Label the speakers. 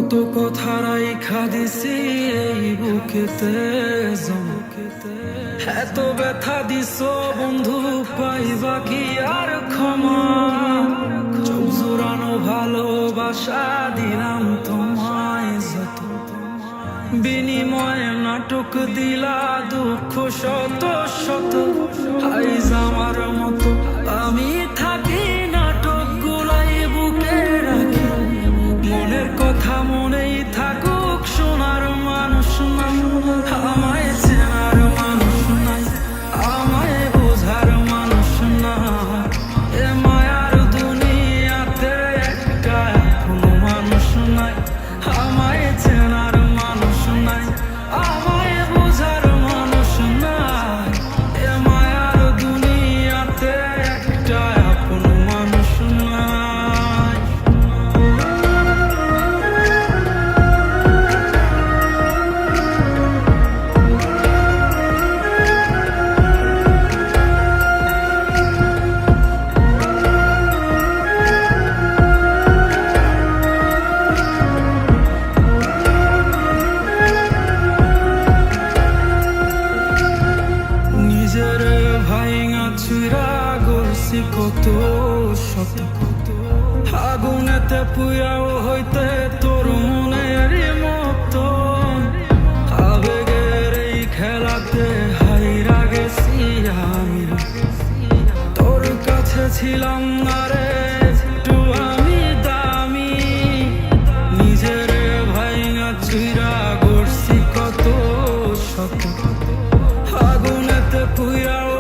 Speaker 1: কত কথা রাইখা দিছি এই বুকেতে এত ব্যথা দিছ বন্ধু, পাইবা কি আর ক্ষমা? চোখ জোড়ানো ভালোবাসা দিলাম তোমায় যত, বিনিময়ে নাটক দিলা দুঃখ শত শত। আইজ আমার মতো আমি থাকি নাটক গুলাই বুকে রাখি, মনের কথা মনেই থাকুক, শোনার মানুষ নাই, আমায় চেনার মানুষ নাই, আমায় বোঝার মানুষ নাই। এ মায়ার দুনিয়াতে একটা কোনো মানুষ নাই, আমায় চেনার মানুষ নাই, আমায় বোঝার মানুষ নাই। এ মায়ার দুনিয়াতে একটা কোনো মানুষ নাই। নিজের ভাইঙা চুরা গলছি কত শত, আগুনেতে পুয়াও হইতে তোর মনের মতো। আবেগের এই খেলাতে হাইরা গেছি আমি, তোর কাছে ছিলাম না রে একটু আমি দামি। নিজের ভাইঙা চুরা গড়ছি কত শত, আগুনেতে পুয়াও